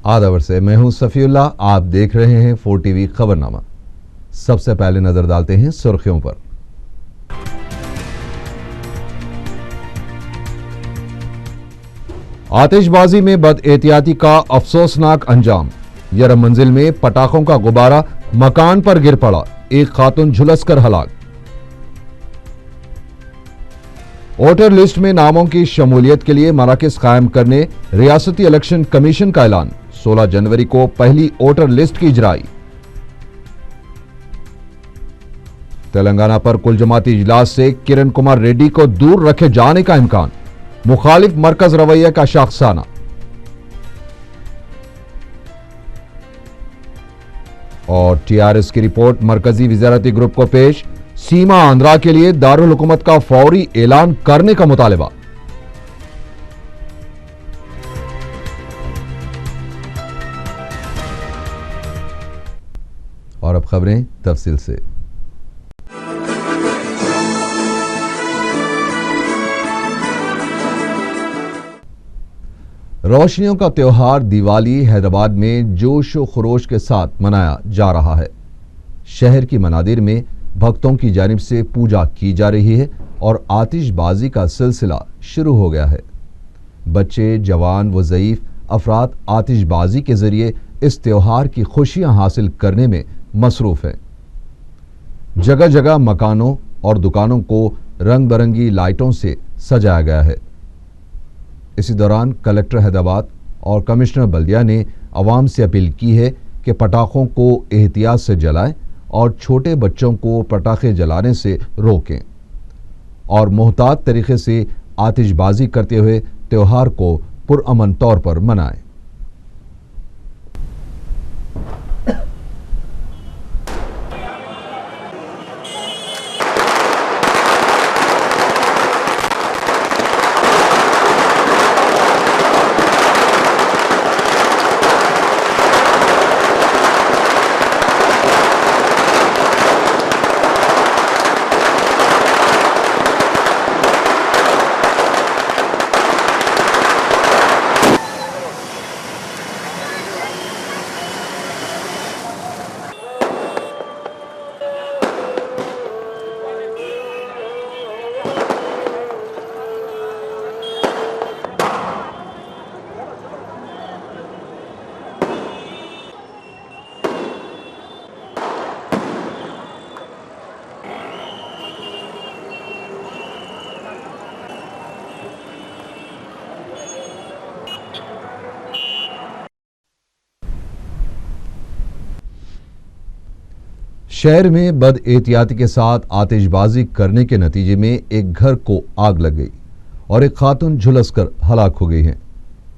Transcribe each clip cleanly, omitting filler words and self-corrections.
आदावर से मैं हूं सफीउल्लाह। आप देख रहे हैं 4 टीवी खबरनामा। सबसे पहले नजर डालते हैं सुर्खियों पर। आतिशबाजी में बदएहतियाती का अफसोसनाक अंजाम। यरम मंजिल में पटाखों का गुब्बारा मकान पर गिर पड़ा, एक खातून झुलसकर हलाक। वोटर लिस्ट में नामों की शमूलियत के लिए मराकज कायम करने रियासती इलेक्शन कमीशन का ऐलान। 16 जनवरी को पहली वोटर लिस्ट की इजराई। तेलंगाना पर कुल जमाती इजलास से किरण कुमार रेड्डी को दूर रखे जाने का इम्कान, मुखालिफ मरकज रवैया का शाखसाना। और टीआरएस की रिपोर्ट मरकजी वजारती ग्रुप को पेश, सीमा आंध्रा के लिए दारुल हुकूमत का फौरी ऐलान करने का मुतालबा। और अब खबरें तफसील से। रोशनियों का त्योहार दिवाली हैदराबाद में जोश व खरोश के साथ मनाया जा रहा है। शहर की मनादिर में भक्तों की जानिब से पूजा की जा रही है और आतिशबाजी का सिलसिला शुरू हो गया है। बच्चे, जवान व ज़ईफ अफराद आतिशबाजी के जरिए इस त्योहार की खुशियां हासिल करने में मसरूफ हैं। जगह जगह मकानों और दुकानों को रंग बिरंगी लाइटों से सजाया गया है। इसी दौरान कलेक्टर हैदराबाद और कमिश्नर बल्दिया ने अवाम से अपील की है कि पटाखों को एहतियात से जलाएं और छोटे बच्चों को पटाखे जलाने से रोकें और मोहतात तरीके से आतिशबाजी करते हुए त्योहार को पुरअमन तौर पर मनाएं। शहर में बदएहतियाती के साथ आतिशबाजी करने के नतीजे में एक घर को आग लग गई और एक खातून झुलसकर हलाक हो गई हैं।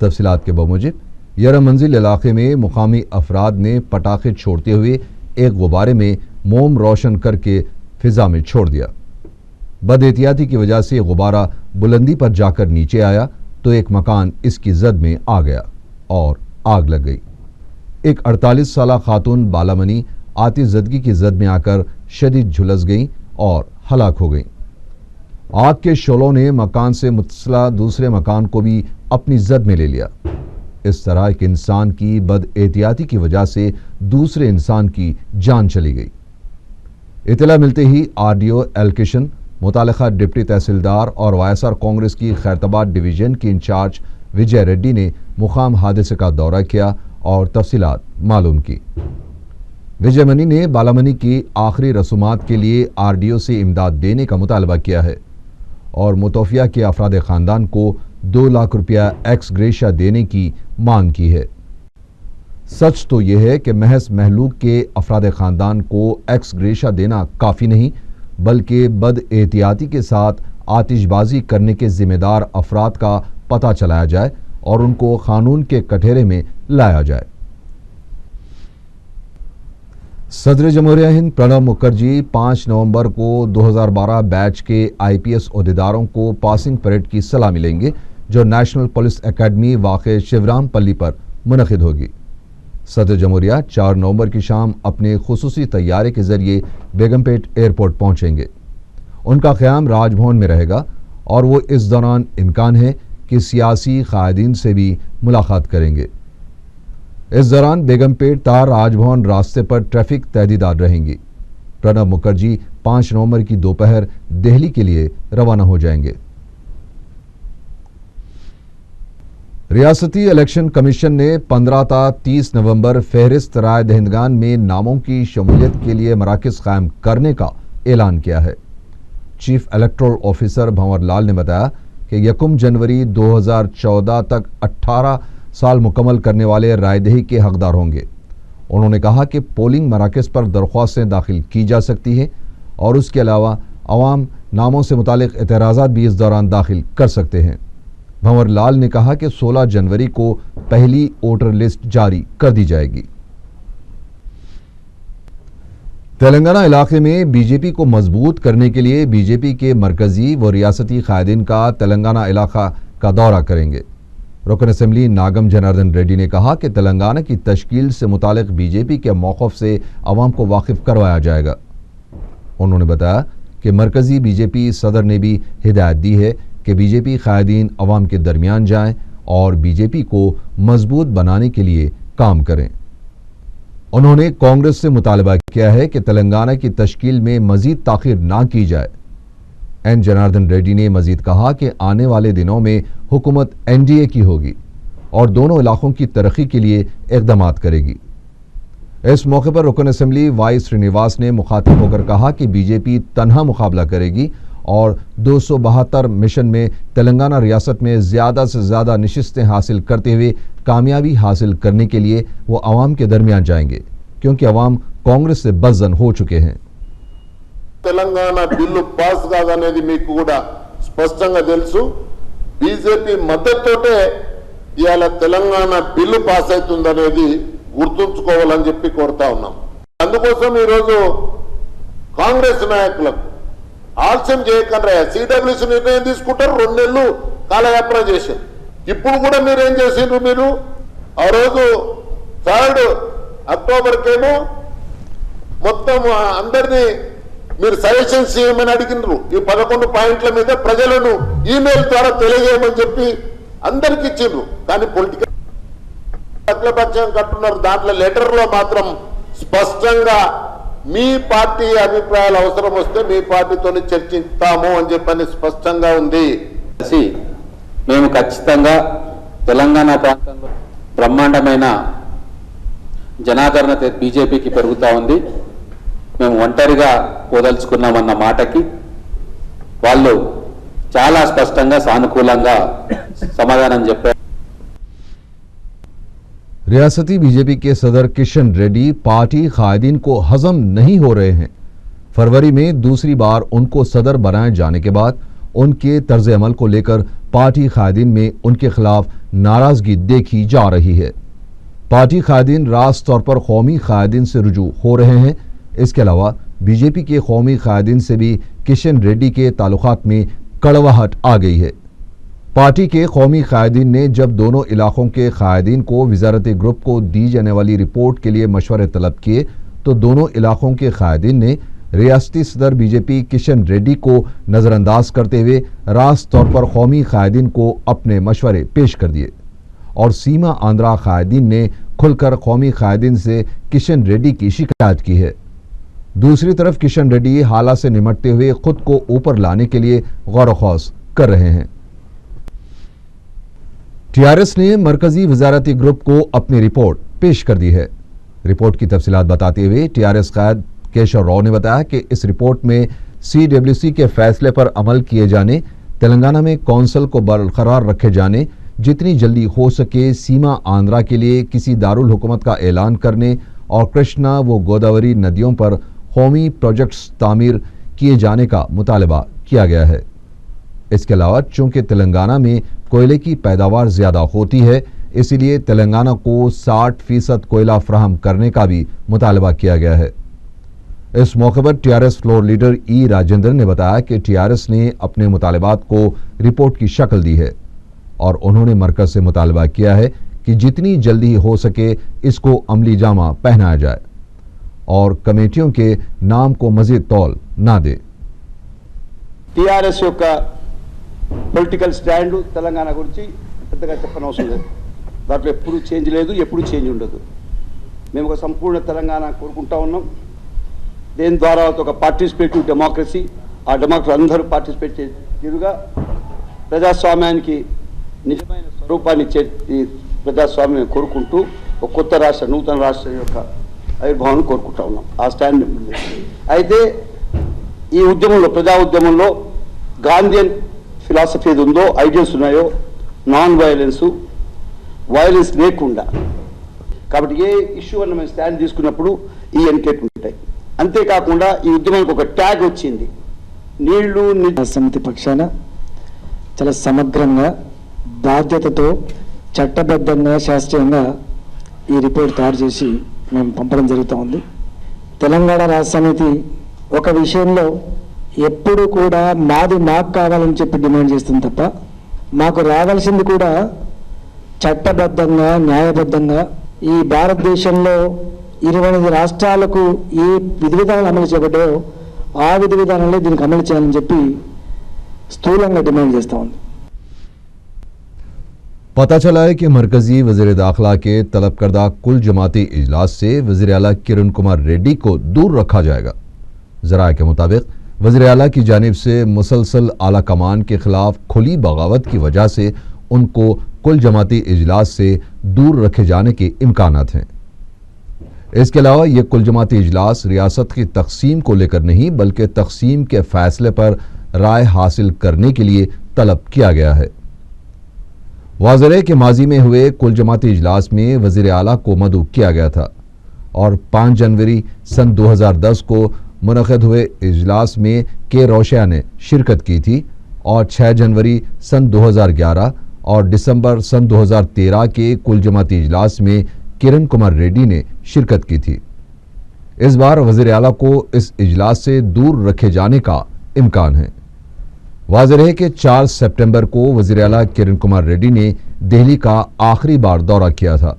तफसीलात के बमुजिब यरम मंजिल इलाके में मुकामी अफराद ने पटाखे छोड़ते हुए एक गुब्बारे में मोम रोशन करके फिजा में छोड़ दिया। बदएहतियाती की वजह से गुब्बारा बुलंदी पर जाकर नीचे आया तो एक मकान इसकी जद में आ गया और आग लग गई। एक 48 साला खातून बालामनी आतिशज़दगी की जद में आकर शदीद झुलस गई और हलाक हो गई। आग के शोलों ने मकान से मुत्तसिला दूसरे मकान को भी अपनी जद में ले लिया। इस तरह एक इंसान की बदएहतियाती की वजह से दूसरे इंसान की जान चली गई। इतला मिलते ही आरडीओ एलकिशन, मुतालिका डिप्टी तहसीलदार और वायएसआर कांग्रेस की खैरताबाद डिवीजन की इंचार्ज विजय रेड्डी ने मुकाम हादसे का दौरा किया और तफसीलात मालूम की। विजय मनी ने बालामनी की आखिरी रसूमात के लिए आरडीओ से इमदाद देने का मुतालबा किया है और मुतवफ़िया के अफराद ख़ानदान को 2 लाख रुपया एक्स ग्रेशिया देने की मांग की है। सच तो यह है कि महज महलूक के अफराद ख़ानदान को एक्स ग्रेशिया देना काफ़ी नहीं, बल्कि बदएहतियाती के साथ आतिशबाजी करने के जिम्मेदार अफराद का पता चलाया जाए और उनको कानून के कटहरे में लाया जाए। सदर जमहूरिया हिंद प्रणब मुखर्जी 5 नवंबर को 2012 बैच के आईपीएस ओहदेदारों को पासिंग परेड की सलामी लेंगे, जो नेशनल पुलिस एकेडमी वाक़े शिवराम पल्ली पर मुनक़िद होगी। सदर जमहूरिया 4 नवंबर की शाम अपने खुसूसी तैयारे के जरिए बेगमपेट एयरपोर्ट पहुंचेंगे। उनका क़याम राजभवन में रहेगा और वो इस दौरान इम्कान है कि सियासी क़ायदीन से भी मुलाकात करेंगे। इस दौरान बेगमपेट तार राजभवन रास्ते पर ट्रैफिक तहदीदात रहेंगी। प्रणब मुखर्जी 5 नवंबर की दोपहर दिल्ली के लिए रवाना हो जाएंगे। रियासती इलेक्शन कमीशन ने 15 ta 30 नवंबर फहरिस्त राय दहिंदगान में नामों की शमूलियत के लिए मराकज कायम करने का ऐलान किया है। Chief electoral officer Bhanwar Lal ने बताया कि 1 जनवरी 2014 तक 18 साल मुकम्मल करने वाले रायदही के हकदार होंगे। उन्होंने कहा कि पोलिंग मराकज पर दरख्वास्तें दाखिल की जा सकती हैं और उसके अलावा अवाम नामों से मुतालिक एतराज़ात भी इस दौरान दाखिल कर सकते हैं। भंवर लाल ने कहा कि 16 जनवरी को पहली वोटर लिस्ट जारी कर दी जाएगी। तेलंगाना इलाके में बीजेपी को मजबूत करने के लिए बीजेपी के मरकजी व रियासती कायदीन का तेलंगाना इलाका का दौरा करेंगे। रुकन असेंबली नागम जनार्दन रेड्डी ने कहा कि तेलंगाना की तश्कील से मुतालिक बीजेपी के मौक़िफ़ से अवाम को वाकिफ करवाया जाएगा। उन्होंने बताया कि मरकजी बीजेपी सदर ने भी हिदायत दी है कि बीजेपी कायदीन अवाम के दरमियान जाएं और बीजेपी को मजबूत बनाने के लिए काम करें। उन्होंने कांग्रेस से मुतालबा किया है कि तेलंगाना की तश्कील में मजीद ताख़ीर ना की जाए। एन जनार्दन रेड्डी ने मजीद कहा कि आने वाले दिनों में हुकूमत एनडीए की होगी और दोनों इलाकों की तरक्की के लिए इक़दामात करेगी। इस मौके पर रुकन असेंबली वाई श्रीनिवास ने मुखातिब होकर कहा कि बीजेपी तन्हा मुकाबला करेगी और 272 मिशन में तेलंगाना रियासत में ज़्यादा से ज़्यादा नशिस्तें हासिल करते हुए कामयाबी हासिल करने के लिए वो अवाम के दरमियान जाएंगे, क्योंकि अवाम कांग्रेस से बज़्ज़न हो चुके हैं। तेलंगाना बिल्लु पास कादनेदी मीकु कूडा स्पष्टंगा तेलुसु। बीजेपी मद्दतुतोटे इयाला तेलंगाना बिल्लु पास अयितुंदनेदी गुर्तुंचुकोवाలని చెప్పి కోరుతా ఉన్నాం। అందుకోసం ఈ రోజు కాంగ్రెస్ నాయకులకు ఆలస్యం చేయకుండా సిడబ్ల్యూసీ నిర్ణయం తీసుకుంటారు। 2 నెలలు కాలయాపన చేశారు। ఇప్పుడు కూడా మీరు ఏం చేసిండ్రు? మీరు ఆ రోజు 3 అక్టోబర్కేమో మొత్తం అందరినీ మీరు సజెషన్స్ చేయమని అడిగినారు। ఈ 11 పాయింట్ల మీద ప్రజలను ఈమెయిల్ ద్వారా తెలియజేయమని చెప్పి అందరికి ఇచ్చిండ్రు। కానీ పొలిటికల్ అఖిలపక్షం కట్టున్నారు। దాంట్లో లెటర్లో మాత్రం స్పష్టంగా మీ పార్టీ అభిప్రాయాలు అవసరం వస్తే మీ పార్టీతోనే చర్చిస్తాము అని చెప్పని స్పష్టంగా ఉంది। మేము ఖచ్చితంగా తెలంగాణ ప్రాంతంలో బ్రహ్మాండమైన జనాదరణ బీజేపీకి పెరుగుతా ఉంది। మేము ఒంటరిగా పోదలుచుకున్నామన్న మాటకి వాళ్ళు చాలా స్పష్టంగా సానుకూలంగా సమాధానం చెప్పారు। रियासती बीजेपी के सदर किशन रेड्डी पार्टी कायदीन को हजम नहीं हो रहे हैं। फरवरी में दूसरी बार उनको सदर बनाए जाने के बाद उनके तर्ज अमल को लेकर पार्टी कायदीन में उनके खिलाफ नाराजगी देखी जा रही है। पार्टी कायदीन रास तौर पर कौमी कायदीन से रुजू हो रहे हैं। इसके अलावा बीजेपी के कौमी कायदीन से भी किशन रेड्डी के ताल्लुकात में कड़वाहट आ गई है। पार्टी के कौमी कायदीन ने जब दोनों इलाकों के कायदीन को वजारती ग्रुप को दी जाने वाली रिपोर्ट के लिए मशवरे तलब किए तो दोनों इलाकों के कायदीन ने रियासती सदर बीजेपी किशन रेड्डी को नज़रअंदाज करते हुए रास तौर पर कौमी कायदीन को अपने मशवरे पेश कर दिए और सीमा आंध्रा कायदीन ने खुलकर कौमी कायदीन से किशन रेड्डी की शिकायत की है। दूसरी तरफ किशन रेड्डी हालात से निमटते हुए खुद को ऊपर लाने के लिए गौर खौस कर रहे हैं। टीआरएस ने मरकजी वजारती ग्रुप को अपनी रिपोर्ट पेश कर दी है। रिपोर्ट की तफसीलात बताते हुए टीआरएस कायद केशव राव ने बताया कि इस रिपोर्ट में सीडब्ल्यूसी के फैसले पर अमल किए जाने, तेलंगाना में कौंसल को बरकरार रखे जाने, जितनी जल्दी हो सके सीमा आंध्रा के लिए किसी दारुल हुकूमत का ऐलान करने और कृष्णा व गोदावरी नदियों पर कौमी प्रोजेक्ट्स तामीर किए जाने का मुतालबा किया गया है। इसके अलावा चूंकि तेलंगाना में कोयले की पैदावार ज़्यादा होती है, इसलिए तेलंगाना को 60% कोयला फराहम करने का भी मुतालबा किया गया है। इस मौके पर टीआरएस फ्लोर लीडर ई राजेंद्र ने बताया कि टीआरएस ने अपने मुतालबात को रिपोर्ट की शक्ल दी है और उन्होंने मरकज से मुतालबा किया है कि जितनी जल्दी हो सके इसको अमली जामा पहनाया जाए और कमेटियों के नाम को मजीद तौल ना दे। टीआरएस యొక్క పొలిటికల్ స్టాండ్ తెలంగాణ గురించి పెద్దగా చెప్పనవసరం లేదు। దాంట్లో ఎప్పుడు చేంజ్ లేదు, ఎప్పుడు చేంజ్ ఉండదు. మేము ఒక సంపూర్ణ తెలంగాణ కోరుకుంటా ఉన్నాం. దేని ద్వారా ఒక పార్టిసిపేటివ్ డెమోక్రసీ, ఆ డెమోక్రసీ అందరూ పార్టిసిపేట్ చేరుగా ప్రజాస్వామ్యానికి నిజమైన స్వరూపాన్ని ఇచ్చే ప్రజాస్వామ్యం కోరుకుంటూ ఒక కొత్త రాష్ట్ర, నూతన రాష్ట్రం యొక్క ఆవిర్భావాన్ని కోరుకుంటా ఉన్నాం. ఆ స్టాండ్ అయితే ఈ ఉద్యమంలో, ప్రజా ఉద్యమంలో గాంధీయన్ ఫిలాసఫీ ఏది ఉందో, ఐడియల్స్ ఉన్నాయో, నాన్ వైలెన్స్ లేకుండా, కాబట్టి ఏ ఇష్యూ అన్న మేము స్టాండ్ తీసుకున్నప్పుడు ఈ ఎన్కేట్ ఉంటాయి. అంతేకాకుండా ఈ ఉద్యమానికి ఒక ట్యాగ్ వచ్చింది, నీళ్లు సమితి పక్షాన చాలా సమగ్రంగా, బాధ్యతతో, చట్టబద్ధంగా, శాస్త్రీయంగా ఈ రిపోర్ట్ తయారు చేసి మేము పంపడం జరుగుతూ ఉంది. తెలంగాణ రాష్ట్ర సమితి ఒక విషయంలో ఎప్పుడు కూడా మాకు కావాలని చెప్పి డిమాండ్ చేస్తుంది తప్ప, మాకు రావాల్సింది కూడా చట్టబద్ధంగా, న్యాయబద్ధంగా, ఈ భారతదేశంలో 28 రాష్ట్రాలకు ఏ విధి విధానాలు అమలు చేయబడ్డాయో ఆ విధి విధానాలే దీనికి అమలు చేయాలని చెప్పి స్థూలంగా డిమాండ్ చేస్తూ ఉంది. पता चला है कि मरकजी वज़ीर दाखिला के तलब करदा कुल जमाती इजलास से वज़ीर आला किरण कुमार रेड्डी को दूर रखा जाएगा। ज़राए के मुताबिक वज़ीर आला की जानिब से मुसलसल आला कमान के खिलाफ खुली बगावत की वजह से उनको कुल जमाती इजलास से दूर रखे जाने के इम्कानात हैं। इसके अलावा ये कुल जमाती इजलास रियासत की तकसीम को लेकर नहीं, बल्कि तकसीम के फैसले पर राय हासिल करने के लिए तलब किया गया है। वाज़ेह है कि माजी में हुए कुल जमाती इजलास में वज़ीर आला को मदऊ किया गया था और 5 जनवरी सन 2010 को मुनक़िद हुए इजलास में के रोशिया ने शिरकत की थी और 6 जनवरी सन 2011 और दिसंबर सन 2013 के कुल जमाती इजलास में किरण कुमार रेड्डी ने शिरकत की थी। इस बार वज़ीर आला को इस इजलास से दूर रखे जाने का इम्कान है। वाज़ेह है कि 4 सितंबर को वज़ीर आला किरण कुमार रेड्डी ने दिल्ली का आखिरी बार दौरा किया था।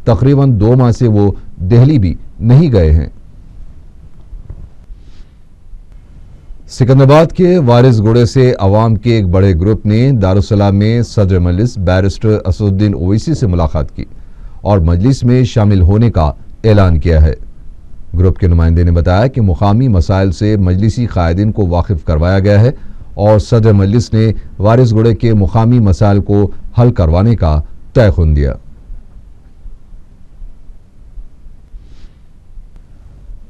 तकरीबन 2 माह से वो दिल्ली भी नहीं गए हैं। सिकंदराबाद के वारिसगुड़े से अवाम के एक बड़े ग्रुप ने दारुसलाम में सदर मजलिस बैरिस्टर असदुद्दीन ओवैसी से मुलाकात की और मजलिस में शामिल होने का ऐलान किया है। ग्रुप के नुमाइंदे ने बताया कि मुकामी मसाइल से मजलिसी कायदीन को वाकिफ करवाया गया है और सदर मजलिस ने वारिसगुड़े के मुकामी मसाइल को हल करवाने का तयखुन दिया।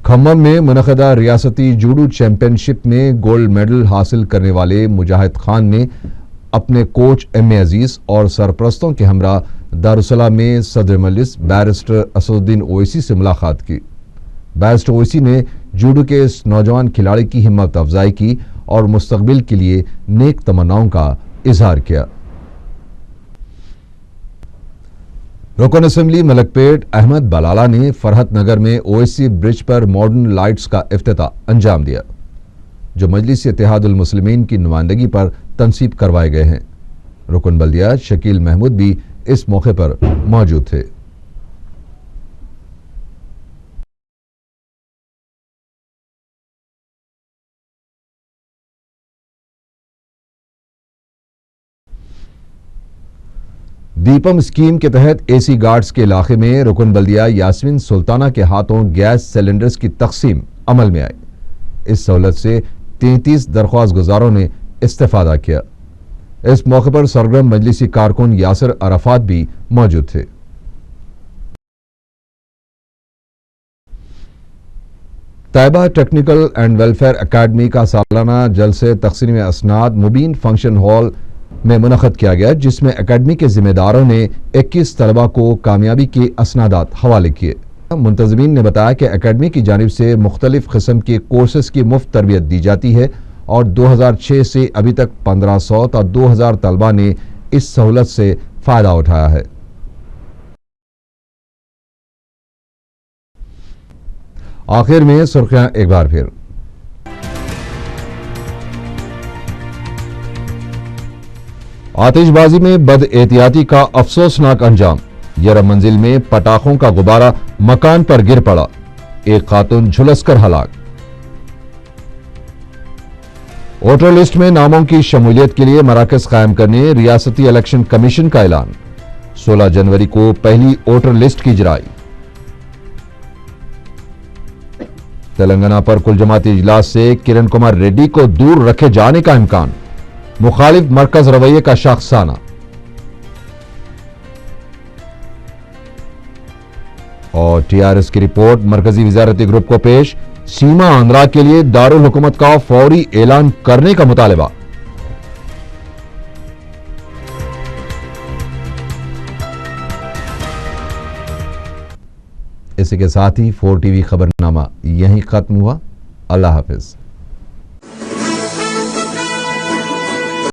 खम्मम में मुनक़दा रियासती जूडो चैंपियनशिप में गोल्ड मेडल हासिल करने वाले मुजाहिद खान ने अपने कोच एम.ए. अजीज और सरपरस्तों के हमरा दारुसलाम में सदर मजलिस बैरिस्टर असदुद्दीन ओवैसी से मुलाकात की। बैरिस्टर ओवैसी ने जूडो के इस नौजवान खिलाड़ी की हिम्मत अफजाई की और मुस्तकबिल के लिए नेक तमन्नाओं का इजहार किया। रुकन असेंबली मलकपेट अहमद बलाला ने फरहत नगर में ओवैसी ब्रिज पर मॉडर्न लाइट्स का इफ्तिताह अंजाम दिया, जो मजलिस इत्तेहादुल मुस्लिमीन की नुमाइंदगी पर तनसीब करवाए गए हैं। रुकन बल्दिया शकील महमूद भी इस मौके पर मौजूद थे। दीपम स्कीम के तहत एसी गार्ड्स के इलाके में रुकन बल्दिया यास्मीन सुल्ताना के हाथों गैस सिलेंडर्स की तकसीम अमल में आई। इस सहूलत से 33 दरख्वास्त गुजारों ने इस्तेफादा किया। इस मौके पर सरगर्म मजलिसी कारकुन यासिर अराफात भी मौजूद थे। तैयबा टेक्निकल एंड वेलफेयर अकादमी का सालाना जलसे तकसीम असनाद मुबीन फंक्शन हॉल में मुनक़द किया गया, जिसमें अकादमी के जिम्मेदारों ने 21 तलबा को कामयाबी के असनादात हवाले किए। मुंतज़मीन ने बताया कि अकादमी की जानिब से मुख्तलिफ किस्म के कोर्सेस की मुफ्त तरबियत दी जाती है और 2006 से अभी तक 1500 तक 2000 तलबा ने इस सहूलत से फ़ायदा उठाया है। आखिर में सुर्खियां एक बार फिर। आतिशबाजी में बदएहतियाती का अफसोसनाक अंजाम। यरम मंजिल में पटाखों का गुब्बारा मकान पर गिर पड़ा, एक खातून झुलसकर हलाक। वोटर लिस्ट में नामों की शमूलियत के लिए मराकज कायम करने रियासती इलेक्शन कमीशन का ऐलान। 16 जनवरी को पहली वोटर लिस्ट की जारी। तेलंगाना पर कुल जमाती इजलास से किरण कुमार रेड्डी को दूर रखे जाने का इम्कान, मुखालिफ मरकज रवैये का शाखसाना। और टीआरएस की रिपोर्ट मरकजी वजारती ग्रुप को पेश, सीमा आंध्रा के लिए दारुल हुकूमत का फौरी ऐलान करने का मुतालबा। इसी के साथ ही 4 टीवी खबरनामा यहीं खत्म हुआ। अल्लाह हाफिज।